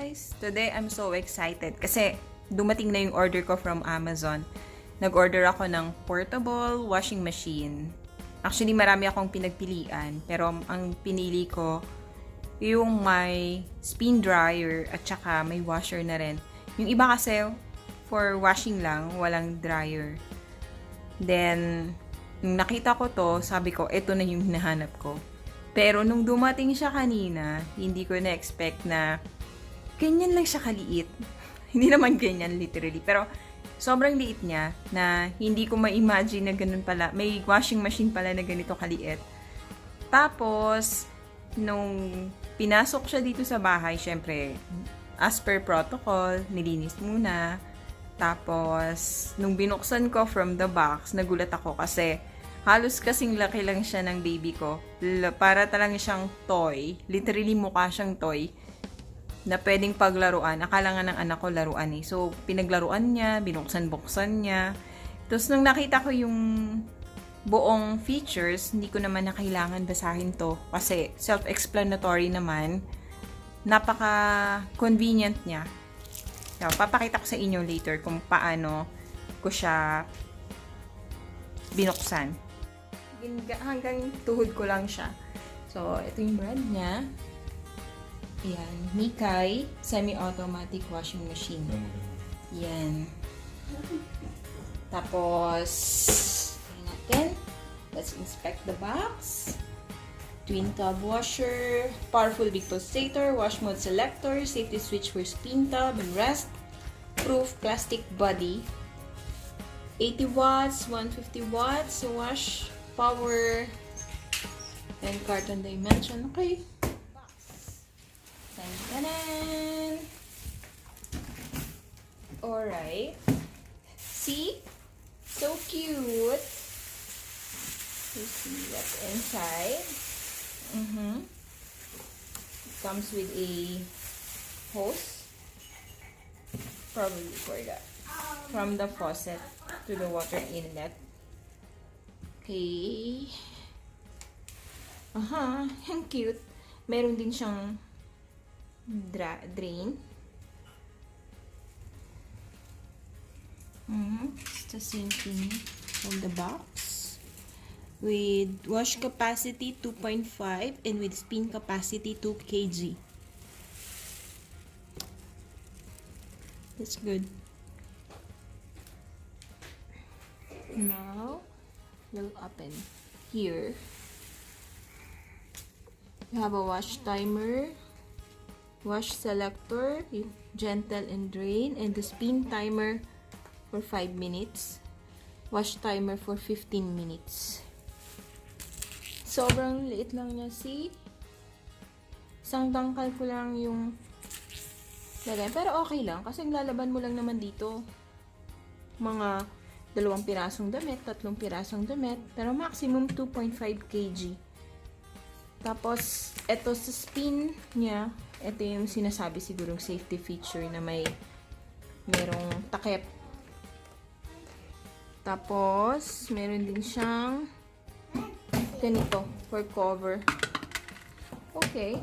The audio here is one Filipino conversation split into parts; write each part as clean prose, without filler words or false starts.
guys! Today I'm so excited kasi dumating na yung order ko from Amazon. Nag-order ako ng portable washing machine. Actually, marami akong pinagpilian, pero ang pinili ko yung may spin dryer at saka may washer na rin. Yung iba kasi for washing lang, walang dryer. Then, nung nakita ko to, sabi ko, eto na yung hinahanap ko. Pero nung dumating siya kanina, hindi ko na-expect na ganyan lang siya kaliit. Hindi naman ganyan literally, pero sobrang liit niya na hindi ko ma-imagine na ganun pala. May washing machine pala na ganito kaliit. Tapos, nung pinasok siya dito sa bahay, syempre, as per protocol, nilinis muna. Tapos, nung binuksan ko from the box, nagulat ako kasi halos kasing laki lang siya ng baby ko. Para talaga siyang toy. Literally mukha siyang toy na pwedeng paglaruan. Akala nga ng anak ko laruan eh. So, pinaglaruan niya, binuksan-buksan niya. Tapos, nung nakita ko yung buong features, hindi ko naman na kailangan basahin to. Kasi, self-explanatory naman. Napaka-convenient niya. So, papakita ko sa inyo later kung paano ko siya binuksan. Hanggang tuhod ko lang siya. So, ito yung brand niya. Ayan, NIKAI semi-automatic washing machine. Yan. Tapos, natin. Let's inspect the box. Twin tub washer, powerful big pulsator, wash mode selector, safety switch for spin tub and rest, proof plastic body, 80 watts, 150 watts, wash power, and carton dimension. Okay. Tan-tanan! Alright. See? So cute! You see what's inside. It comes with a hose. Probably for that. From the faucet to the water inlet. Okay. Ang cute. Meron din siyang drain. It's the same thing from the box. With wash capacity 2.5 and with spin capacity 2 kg. That's good. Now, we'll open here. You have a wash timer, wash selector, gentle and drain, and the spin timer for 5 minutes. Wash timer for 15 minutes. Sobrang liit lang niya, see? Isang tangkal ko lang yung lagay. Pero okay lang, kasi lalaban mo lang naman dito. Mga 2 pirasong damit, 3 pirasong damit, pero maximum 2.5 kg. Tapos, eto sa spin niya, ito yung sinasabi sigurong safety feature na merong takip. Tapos, meron din siyang ganito for cover. Okay.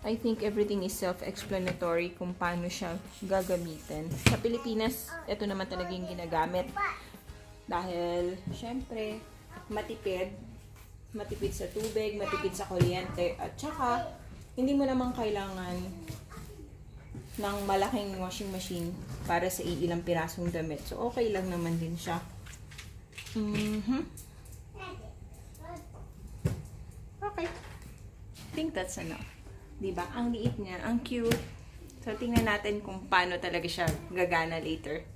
I think everything is self-explanatory kung paano siya gagamitin. Sa Pilipinas, ito naman talaga yung ginagamit. Dahil, syempre, matipid. Matipid sa tubig, matipid sa kuryente. At saka, hindi mo naman kailangan ng malaking washing machine para sa ilang pirasong damit. So, okay lang naman din siya. Okay. I think that's enough. Diba? Ang liit niya, ang cute. So, tingnan natin kung paano talaga siya gagana later.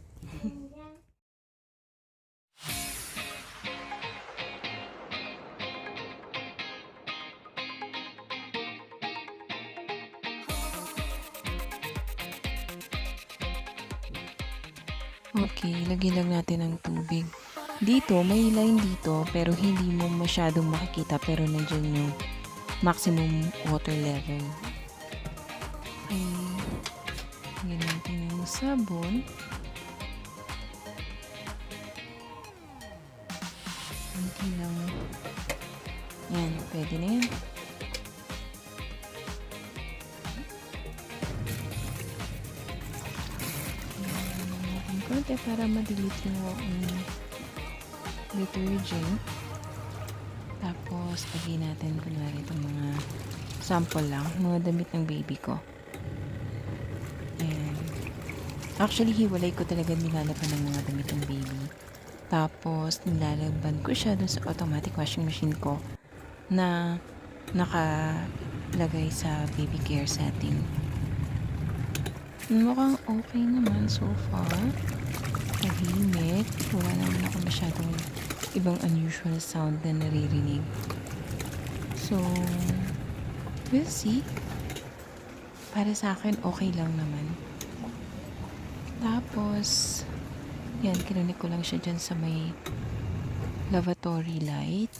Okay, lagyan lang natin ng tubig. Dito, may line dito, pero hindi mo masyadong makikita, pero nandiyan yung maximum water level. Okay, lagyan natin yung sabon. Okay lang. Yan, pwede na yan. para ma-delete yung detergent. Tapos, lagyan natin kunwari itong mga sample lang, mga damit ng baby ko. And, actually, hiwalay ko talaga nilalaban ng mga damit ng baby. Tapos, nilalaban ko siya dun sa automatic washing machine ko na nakalagay sa baby care setting. Mukhang okay naman so far. Tahimik. Wala naman ako masyadong ibang unusual sound na naririnig. So, we'll see. Para sa akin, okay lang naman. Tapos, yan, kinunik ko lang siya dyan sa may lavatory light.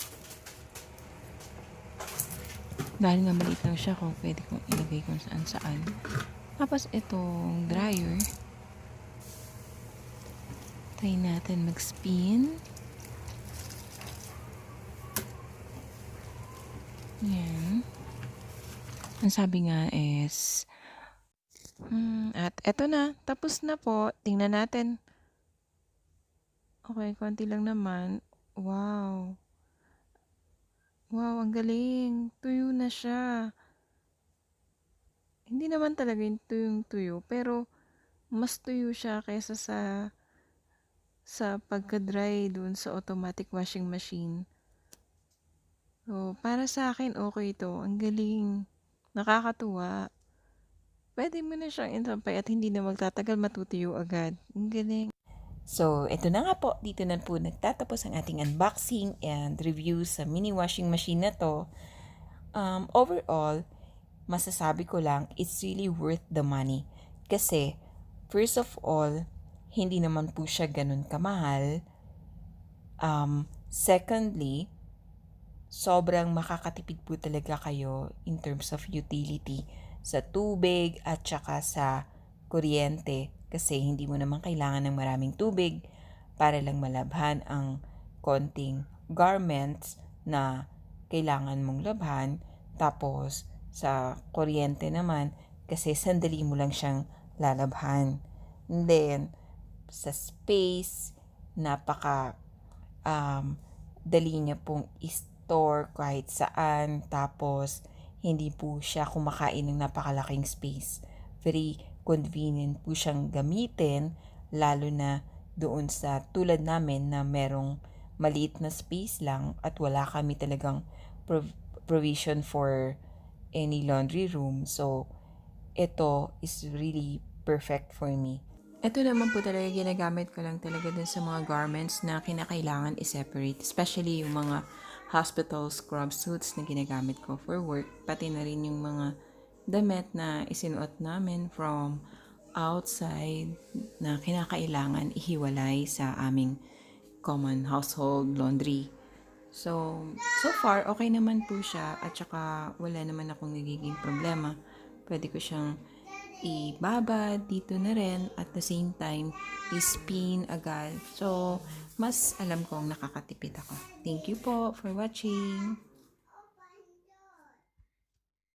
Dahil nga maliit lang siya, kung pwede kong ilagay kung saan saan. Tapos, itong dryer. Try natin mag-spin. Yan. Ang sabi nga is, at eto na, tapos na po. Tingnan natin. Okay, konti lang naman. Wow. Wow, ang galing. Tuyo na siya. Hindi naman talaga yung tuyong-tuyo, pero mas tuyo siya kaysa sa pagka-dry dun sa automatic washing machine. So, para sa akin, okay to. Ang galing. Nakakatuwa. Pwede mo na siyang insampay at hindi na magtatagal, matutuyo agad. Ang galing. So, ito na nga po. Dito na po nagtatapos ang ating unboxing and review sa mini washing machine na to. Overall, masasabi ko lang, it's really worth the money. Kasi, first of all, hindi naman po siya ganun kamahal. Secondly, sobrang makakatipid po talaga kayo in terms of utility sa tubig at saka sa kuryente kasi hindi mo naman kailangan ng maraming tubig para lang malabhan ang konting garments na kailangan mong labhan. Tapos sa kuryente naman kasi sandali mo lang siyang lalabhan. And then sa space, napaka dali niya pong store kahit saan. Tapos hindi po siya kumakain ng napakalaking space. Very convenient po siyang gamitin, lalo na doon sa tulad namin na merong maliit na space lang at wala kami talagang provision for any laundry room. So, ito is really perfect for me. Ito naman po talaga ginagamit ko lang talaga dun sa mga garments na kinakailangan i-separate. Especially yung mga hospital scrub suits na ginagamit ko for work. Pati na rin yung mga damit na isinuot namin from outside na kinakailangan ihiwalay sa aming common household laundry. So far, okay naman po siya at saka wala naman akong nagiging problema. Pwede ko siyang ibabad dito na rin at the same time i-spin agad. So, mas alam kong nakakatipid ako. Thank you po for watching.